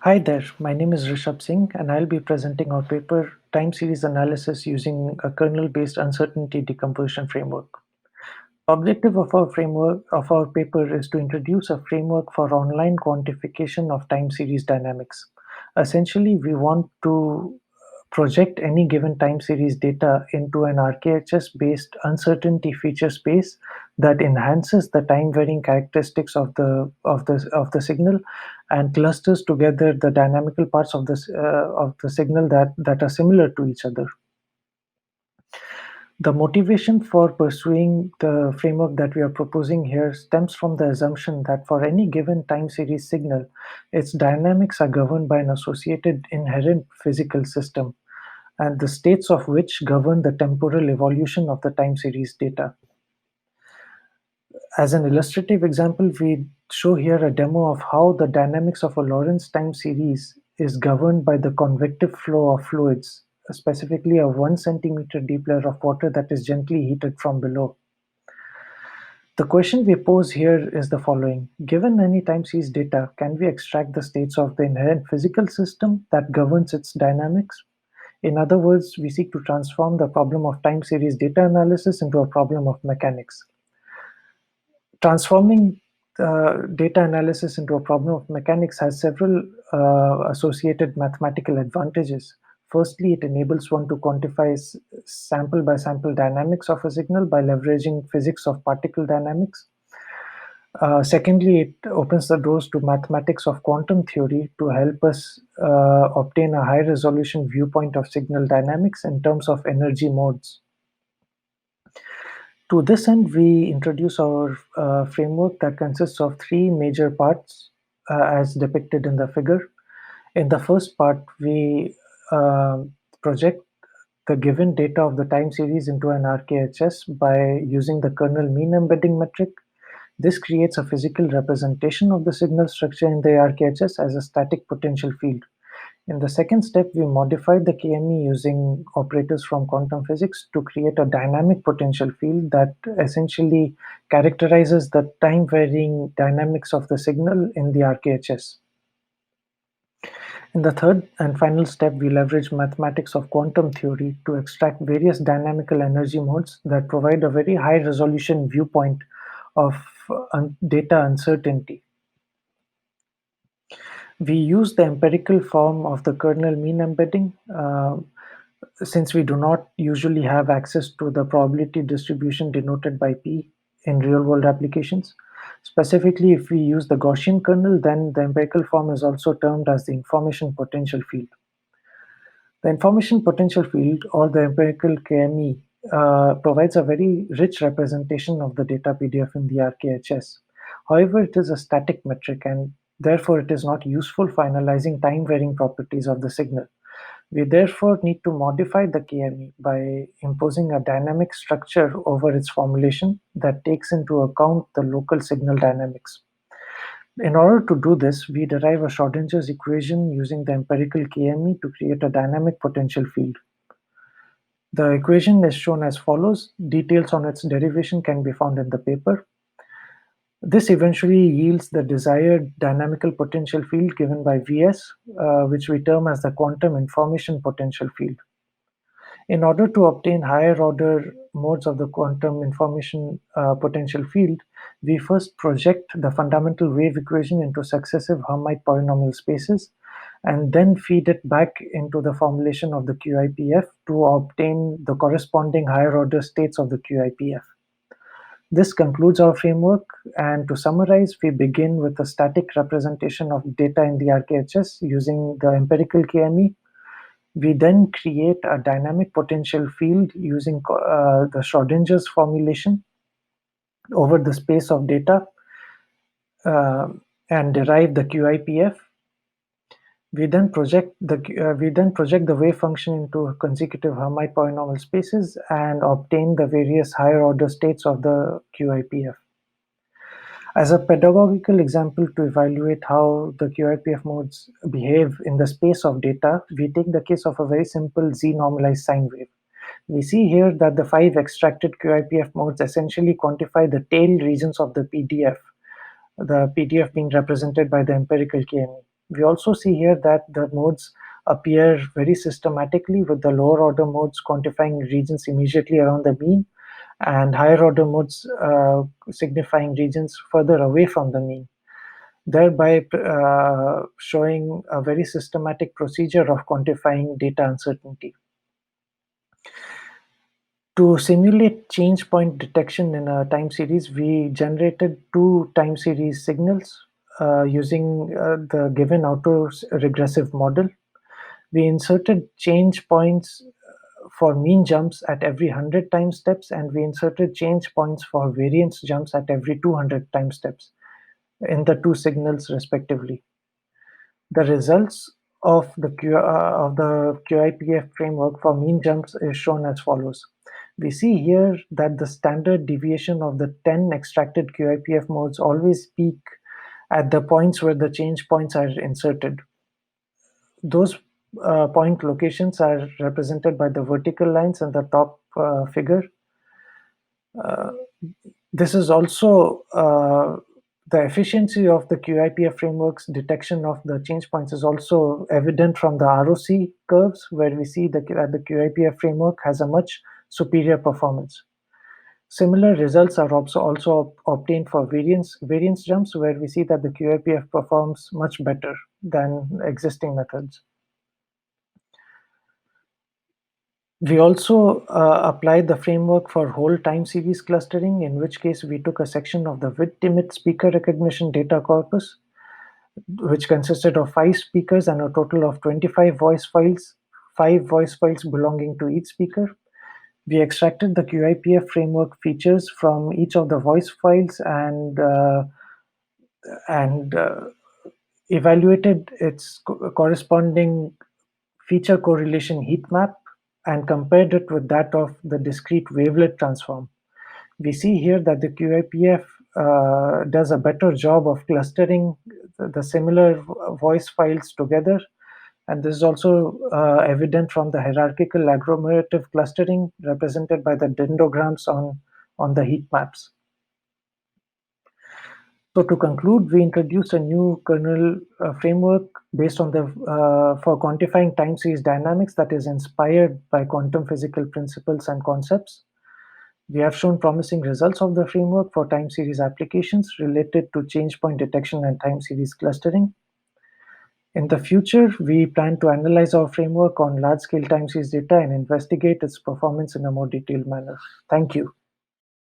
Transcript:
Hi there, my name is Rishabh Singh and I'll be presenting our paper Time Series Analysis using a kernel-based uncertainty decomposition framework. The objective of our paper is to introduce a framework for online quantification of time series dynamics. Essentially, we want to project any given time series data into an RKHS-based uncertainty feature space that enhances the time-varying characteristics of the signal and clusters together the dynamical parts of the signal that are similar to each other. The motivation for pursuing the framework that we are proposing here stems from the assumption that for any given time series signal, its dynamics are governed by an associated inherent physical system, and the states of which govern the temporal evolution of the time series data. As an illustrative example, we show here a demo of how the dynamics of a Lorentz time series is governed by the convective flow of fluids, specifically a 1 centimeter deep layer of water that is gently heated from below. The question we pose here is the following. Given any time series data, can we extract the states of the inherent physical system that governs its dynamics? In other words, we seek to transform the problem of time series data analysis into a problem of mechanics. Transforming data analysis into a problem of mechanics has several associated mathematical advantages. Firstly, it enables one to quantify sample by sample dynamics of a signal by leveraging physics of particle dynamics. Secondly, it opens the doors to mathematics of quantum theory to help us obtain a high resolution viewpoint of signal dynamics in terms of energy modes. To this end, we introduce our framework that consists of three major parts as depicted in the figure. In the first part, we project the given data of the time series into an RKHS by using the kernel mean embedding metric. This creates a physical representation of the signal structure in the RKHS as a static potential field. In the second step, we modified the KME using operators from quantum physics to create a dynamic potential field that essentially characterizes the time-varying dynamics of the signal in the RKHS. In the third and final step, we leverage mathematics of quantum theory to extract various dynamical energy modes that provide a very high resolution viewpoint of data uncertainty. We use the empirical form of the kernel mean embedding since we do not usually have access to the probability distribution denoted by P in real-world applications. Specifically, if we use the Gaussian kernel, then the empirical form is also termed as the information potential field. The information potential field, or the empirical KME, provides a very rich representation of the data PDF in the RKHS. However, it is a static metric and therefore it is not useful for analyzing time-varying properties of the signal. We therefore need to modify the KME by imposing a dynamic structure over its formulation that takes into account the local signal dynamics. In order to do this, we derive a Schrodinger's equation using the empirical KME to create a dynamic potential field. The equation is shown as follows. Details on its derivation can be found in the paper. This eventually yields the desired dynamical potential field given by Vs, which we term as the quantum information potential field. In order to obtain higher order modes of the quantum information potential field, we first project the fundamental wave equation into successive Hermite polynomial spaces and then feed it back into the formulation of the QIPF to obtain the corresponding higher order states of the QIPF. This concludes our framework, and to summarize, we begin with a static representation of data in the RKHS using the empirical KME. We then create a dynamic potential field using the Schrodinger's formulation over the space of data and derive the QIPF. We then project the wave function into consecutive Hermite polynomial spaces and obtain the various higher order states of the QIPF. As a pedagogical example to evaluate how the QIPF modes behave in the space of data, we take the case of a very simple Z-normalized sine wave. We see here that the 5 extracted QIPF modes essentially quantify the tail regions of the PDF being represented by the empirical KME. We also see here that the modes appear very systematically, with the lower order modes quantifying regions immediately around the mean and higher order modes signifying regions further away from the mean, thereby showing a very systematic procedure of quantifying data uncertainty. To simulate change point detection in a time series, we generated two time series signals using the given autoregressive model. We inserted change points for mean jumps at every 100 time steps, and we inserted change points for variance jumps at every 200 time steps in the two signals respectively. The results of the QIPF framework for mean jumps is shown as follows. We see here that the standard deviation of the 10 extracted QIPF modes always peak at the points where the change points are inserted. Those point locations are represented by the vertical lines in the top figure. This is also the efficiency of the QIPF framework's detection of the change points is also evident from the ROC curves, where we see that the QIPF framework has a much superior performance. Similar results are also obtained for variance jumps, where we see that the QIPF performs much better than existing methods. We also applied the framework for whole time series clustering, in which case we took a section of the width-limit speaker recognition data corpus, which consisted of 5 speakers and a total of 25 voice files, 5 voice files belonging to each speaker. We extracted the QIPF framework features from each of the voice files and evaluated its corresponding feature correlation heat map and compared it with that of the discrete wavelet transform. We see here that the QIPF does a better job of clustering the similar voice files together, and this is also evident from the hierarchical agglomerative clustering represented by the dendrograms on the heat maps. So to conclude, we introduced a new kernel framework based on for quantifying time series dynamics that is inspired by quantum physical principles and concepts. We have shown promising results of the framework for time series applications related to change point detection and time series clustering. In the future, we plan to analyze our framework on large-scale time series data and investigate its performance in a more detailed manner. Thank you.